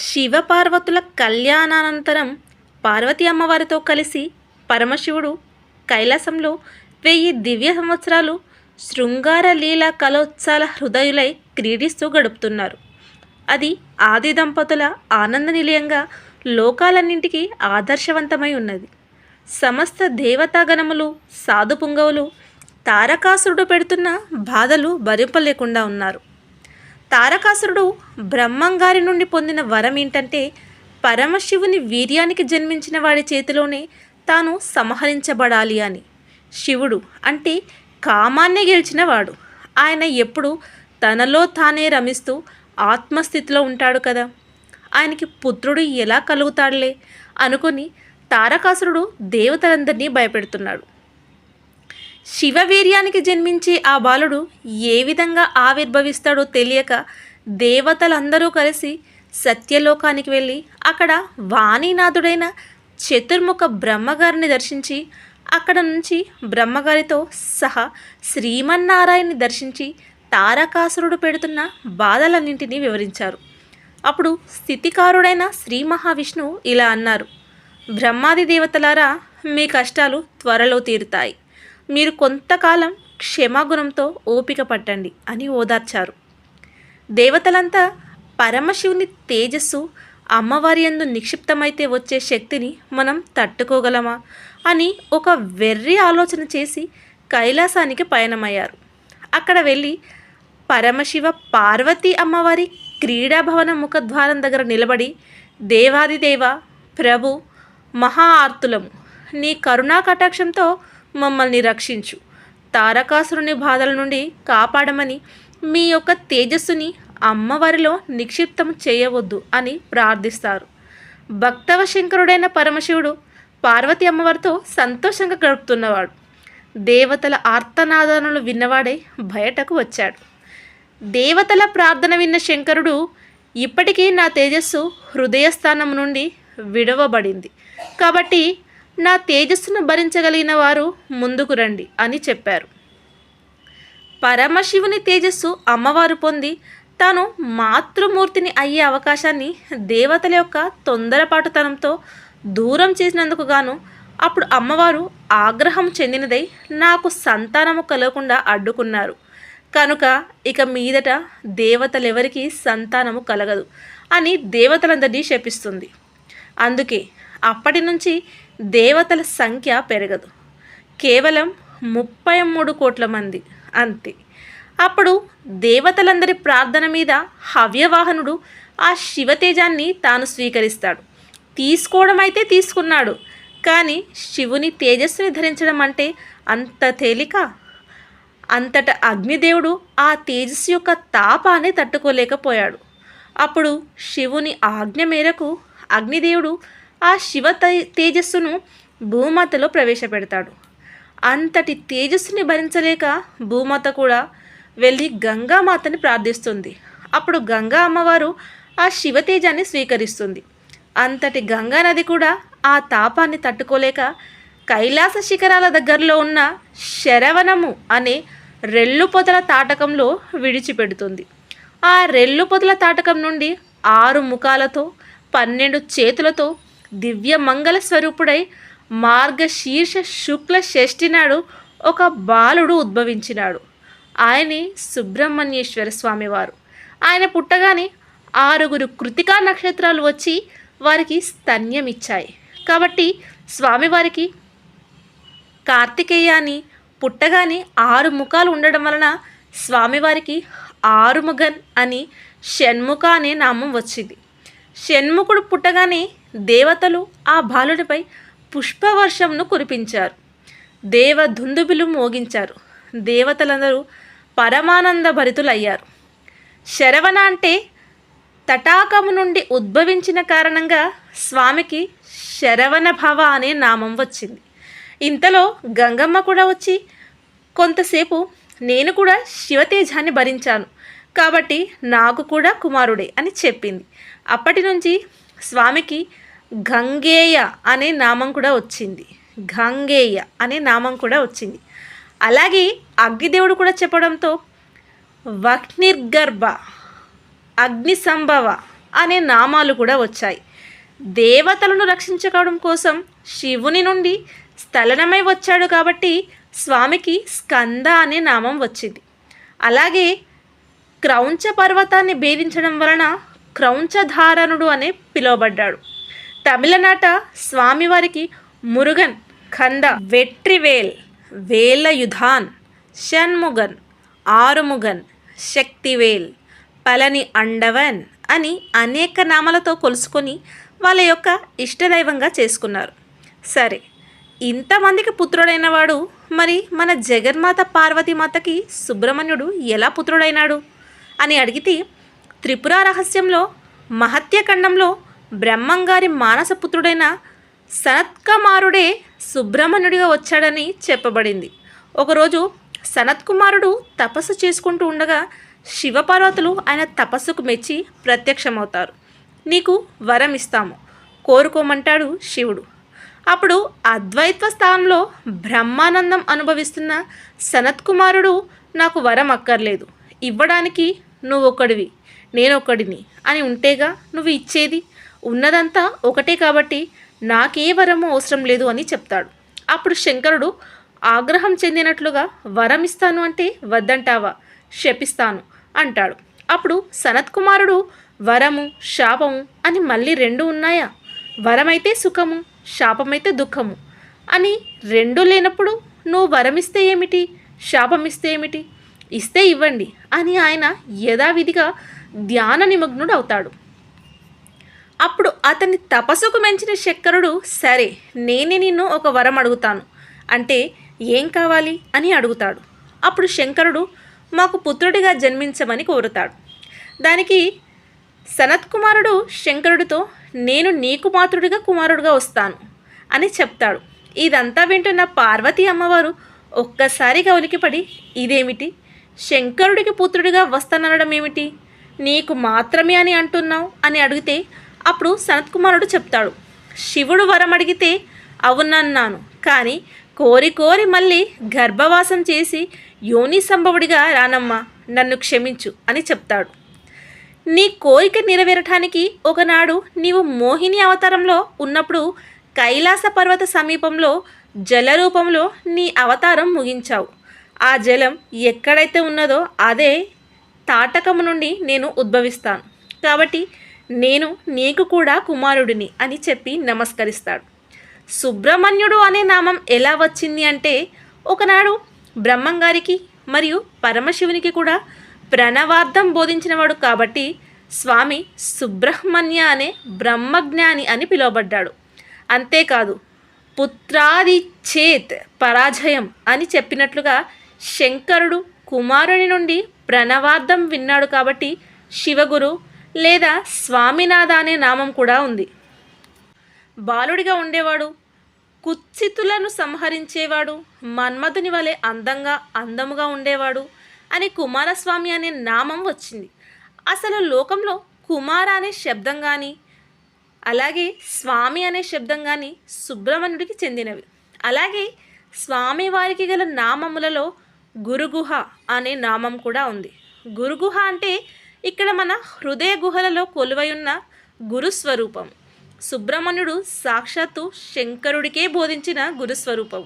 శివపార్వతుల కళ్యాణానంతరం పార్వతీ అమ్మవారితో కలిసి పరమశివుడు కైలాసంలో 1000 దివ్య సంవత్సరాలు శృంగార లీలా కలోత్సాల హృదయులై క్రీడిస్తూ గడుపుతున్నారు. అది ఆది దంపతుల ఆనంద నిలయంగా లోకాలన్నింటికీ ఆదర్శవంతమై ఉన్నది. సమస్త దేవతాగణములు సాధు పుంగవులు తారకాసురుడు పెడుతున్న బాధలు భరింపలేకుండా ఉన్నారు. తారకాసురుడు బ్రహ్మంగారి నుండి పొందిన వరం ఏంటంటే పరమశివుని వీర్యానికి జన్మించిన వాడి చేతిలోనే తాను సంహరించబడాలి అని. శివుడు అంటే కామాన్ని గెలిచిన వాడు. ఆయన ఎప్పుడు తనలో తానే రమిస్తూ ఆత్మస్థితిలో ఉంటాడు కదా, ఆయనకి పుత్రుడు ఎలా కలుగుతాడులే అనుకుని తారకాసురుడు దేవతలందరినీ భయపెడుతున్నాడు. శివవీర్యానికి జన్మించే ఆ బాలుడు ఏ విధంగా ఆవిర్భవిస్తాడో తెలియక దేవతలందరూ కలిసి సత్యలోకానికి వెళ్ళి అక్కడ వాణీనాథుడైన చతుర్ముఖ బ్రహ్మగారిని దర్శించి అక్కడ నుంచి బ్రహ్మగారితో సహా శ్రీమన్నారాయణని దర్శించి తారకాసురుడు పెడుతున్న బాధలన్నింటినీ వివరించారు. అప్పుడు స్థితికారుడైన శ్రీ మహావిష్ణువు ఇలా అన్నారు: బ్రహ్మాది దేవతలారా, మీ కష్టాలు త్వరలో తీరుతాయి. మీరు కొంతకాలం క్షమాగుణంతో ఓపిక పట్టండి అని ఓదార్చారు. దేవతలంతా పరమశివుని తేజస్సు అమ్మవారి యందు నిక్షిప్తమైతే వచ్చే శక్తిని మనం తట్టుకోగలమా అని ఒక వెర్రి ఆలోచన చేసి కైలాసానికి పయనమయ్యారు. అక్కడ వెళ్ళి పరమశివ పార్వతీ అమ్మవారి క్రీడాభవన ముఖద్వారం దగ్గర నిలబడి, దేవాదిదేవ ప్రభు, మహా ఆర్తులము, నీ కరుణా కటాక్షంతో మమ్మల్ని రక్షించు, తారకాసురుని బాధల నుండి కాపాడమని మీ యొక్క తేజస్సుని అమ్మవారిలో నిక్షిప్తం చేయవద్దు అని ప్రార్థిస్తారు. భక్తవ శంకరుడైన పరమశివుడు పార్వతీ అమ్మవారితో సంతోషంగా గడుపుతున్నవాడు. దేవతల ఆర్తనాదాలను విన్నవాడే బయటకు వచ్చాడు. దేవతల ప్రార్థన విన్న శంకరుడు, ఇప్పటికీ నా తేజస్సు హృదయస్థానం నుండి విడవబడింది కాబట్టి నా తేజస్సును భరించగలిగిన వారు ముందుకు రండి అని చెప్పారు. పరమశివుని తేజస్సు అమ్మవారు పొంది తాను మాతృమూర్తిని అయ్యే అవకాశాన్ని దేవతల యొక్క తొందరపాటుతనంతో దూరం చేసినందుకు గాను అప్పుడు అమ్మవారు ఆగ్రహం చెందినదై నాకు సంతానము కలగకుండా అడ్డుకున్నారు కనుక ఇక మీదట దేవతలెవరికి సంతానము కలగదు అని దేవతలందరినీ శపిస్తుంది. అందుకే అప్పటి నుంచి దేవతల సంఖ్య పెరగదు, కేవలం 33 కోట్ల మంది అంతే. అప్పుడు దేవతలందరి ప్రార్థన మీద హవ్యవాహనుడు ఆ శివతేజాన్ని తాను స్వీకరిస్తాడు. తీసుకోవడం అయితే తీసుకున్నాడు, కానీ శివుని తేజస్సుని ధరించడం అంటే అంత తేలిక? అంతట అగ్నిదేవుడు ఆ తేజస్సు యొక్క తాపాన్ని తట్టుకోలేకపోయాడు. అప్పుడు శివుని ఆజ్ఞ మేరకు అగ్నిదేవుడు ఆ శివ తేజస్సును భూమాతలో ప్రవేశపెడతాడు. అంతటి తేజస్సుని భరించలేక భూమాత కూడా వెళ్ళి గంగామాతని ప్రార్థిస్తుంది. అప్పుడు గంగా అమ్మవారు ఆ శివతేజాన్ని స్వీకరిస్తుంది. అంతటి గంగా నది కూడా ఆ తాపాన్ని తట్టుకోలేక కైలాస శిఖరాల దగ్గరలో ఉన్న శరవణము అనే రెల్లు పొదల తాటకంలో విడిచిపెడుతుంది. ఆ రెల్లు పొదల తాటకం నుండి 6 ముఖాలతో 12 చేతులతో దివ్య మంగళ స్వరూపుడై మార్గశీర్ష శుక్ల షష్ఠి నాడు ఒక బాలుడు ఉద్భవించినాడు. ఆయనే సుబ్రహ్మణ్యేశ్వర స్వామివారు. ఆయన పుట్టగానే 6 కృతికా నక్షత్రాలు వచ్చి వారికి స్తన్యం ఇచ్చాయి కాబట్టి స్వామివారికి కార్తికేయ అని, పుట్టగానే 6 ముఖాలు ఉండడం వలన స్వామివారికి ఆరుముగన్ అని షణ్ముఖ అనే నామం వచ్చింది. షణ్ముఖుడు పుట్టగానే దేవతలు ఆ బాలుడిపై పుష్పవర్షంను కురిపించారు. దేవదుందుబులు మోగించారు. దేవతలందరూ పరమానంద భరితులయ్యారు. శరవణ అంటే తటాకము నుండి ఉద్భవించిన కారణంగా స్వామికి శరవణ భవ అనే నామం వచ్చింది. ఇంతలో గంగమ్మ కూడా వచ్చి కొంతసేపు నేను కూడా శివతేజాన్ని భరించాను కాబట్టి నాకు కూడా కుమారుడే అని చెప్పింది. అప్పటి నుంచి స్వామికి గంగేయ అనే నామం కూడా వచ్చింది. గంగేయ అనే నామం కూడా వచ్చింది. అలాగే అగ్నిదేవుడు కూడా చెప్పడంతో వహ్నిర్గర్భ, అగ్ని సంభవ, అనే నామాలు కూడా వచ్చాయి. దేవతలను రక్షించుకోవడం కోసం శివుని నుండి స్థలనమై వచ్చాడు కాబట్టి స్వామికి స్కంద అనే నామం వచ్చింది. అలాగే క్రౌంచ పర్వతాన్ని భేదించడం వలన క్రౌంచధారణుడు అనే పిలువబడ్డాడు. తమిళనాట స్వామివారికి మురుగన్, కంద, వెట్రివేల్, వేలయుధాన్, షణ్ముగన్, ఆరుముగన్, శక్తివేల్, పళని అండవన్ అని అనేక నామాలతో కొలుసుకొని వాళ్ళ యొక్క ఇష్టదైవంగా చేసుకున్నారు. సరే, ఇంతమందికి పుత్రుడైన వాడు మరి మన జగన్మాత పార్వతీమాతకి సుబ్రహ్మణ్యుడు ఎలా పుత్రుడైనాడు అని అడిగితే, త్రిపుర రహస్యంలో మహత్యఖండంలో బ్రహ్మంగారి మానసపుత్రుడైన సనత్కుమారుడే సుబ్రహ్మణ్యుడిగా వచ్చాడని చెప్పబడింది. ఒకరోజు సనత్కుమారుడు తపస్సు చేసుకుంటూ ఉండగా శివపార్వతులు ఆయన తపస్సుకు మెచ్చి ప్రత్యక్షమవుతారు. నీకు వరం ఇస్తాము, కోరుకోమంటాడు శివుడు. అప్పుడు అద్వైత్వ స్థానంలో బ్రహ్మానందం అనుభవిస్తున్న సనత్కుమారుడు, నాకు వరం అక్కర్లేదు, ఇవ్వడానికి నువ్వొక్కడివి నేనొక్కడిని అని ఉంటేగా నువ్వు ఇచ్చేది, ఉన్నదంతా ఒకటే కాబట్టి నాకే వరము అవసరం లేదు అని చెప్తాడు. అప్పుడు శంకరుడు ఆగ్రహం చెందినట్లుగా, వరం ఇస్తాను అంటే వద్దంటావా, శపిస్తాను అంటాడు. అప్పుడు సనత్కుమారుడు, వరము శాపము అని మళ్ళీ రెండు ఉన్నాయా, వరమైతే సుఖము, శాపమైతే దుఃఖము అని రెండు లేనప్పుడు నువ్వు వరమిస్తే ఏమిటి, శాపమిస్తే ఏమిటి, ఇస్తే ఇవ్వండి అని ఆయన యథావిధిగా ధ్యాన నిమగ్నుడు అవుతాడు. అప్పుడు అతని తపస్సుకు మెచ్చిన శంకరుడు, సరే నేనే నిన్ను ఒక వరం అడుగుతాను అంటే ఏం కావాలి అని అడుగుతాడు. అప్పుడు శంకరుడు, మాకు పుత్రుడిగా జన్మించమని కోరుతాడు. దానికి సనత్కుమారుడు శంకరుడితో, నేను నీకు మాతృడిగా కుమారుడిగా వస్తాను అని చెప్తాడు. ఇదంతా వింటున్న పార్వతీ అమ్మవారు ఒక్కసారిగా ఉలికిపడి, ఇదేమిటి, శంకరుడికి పుత్రుడిగా వస్తాననడం ఏమిటి, నీకు మాత్రమే అని అంటున్నావు అని అడిగితే, అప్పుడు సనత్కుమారుడు చెప్తాడు, శివుడు వరం అడిగితే అవునన్నాను, కానీ కోరి కోరి మళ్ళీ గర్భవాసం చేసి యోని సంభవుడిగా రానమ్మా, నన్ను క్షమించు అని చెప్తాడు. నీ కోరిక నెరవేరటానికి ఒకనాడు నీవు మోహిని అవతారంలో ఉన్నప్పుడు కైలాస పర్వత సమీపంలో జలరూపంలో నీ అవతారం ముగించావు. ఆ జలం ఎక్కడైతే ఉన్నదో అదే తాటకము నుండి నేను ఉద్భవిస్తాను, కాబట్టి నేను నీకు కూడా కుమారుడిని అని చెప్పి నమస్కరిస్తాడు. సుబ్రహ్మణ్యుడు అనే నామం ఎలా వచ్చింది అంటే, ఒకనాడు బ్రహ్మంగారికి మరియు పరమశివునికి కూడా ప్రణవార్థం బోధించినవాడు కాబట్టి స్వామి సుబ్రహ్మణ్య అనే బ్రహ్మజ్ఞాని అని పిలువబడ్డాడు. అంతేకాదు, పుత్రాదిచ్చేత్ పరాజయం అని చెప్పినట్లుగా శంకరుడు కుమారుని నుండి ప్రణవార్థం విన్నాడు కాబట్టి శివగురు లేదా స్వామినాథ అనే నామం కూడా ఉంది. బాలుడిగా ఉండేవాడు, కుత్సితులను సంహరించేవాడు, మన్మధుని వలె అందముగా ఉండేవాడు అని కుమారస్వామి అనే నామం వచ్చింది. అసలు లోకంలో కుమార అనే శబ్దం కానీ అలాగే స్వామి అనే శబ్దం కానీ సుబ్రహ్మణ్యుడికి చెందినవి. అలాగే స్వామివారికి గల నామములలో గురుగుహ అనే నామం కూడా ఉంది. గురుగుహ అంటే ఇక్కడ మన హృదయ గుహలలో కొలువై ఉన్న గురుస్వరూపం. సుబ్రహ్మణ్యుడు సాక్షాత్తు శంకరుడికే బోధించిన గురుస్వరూపం.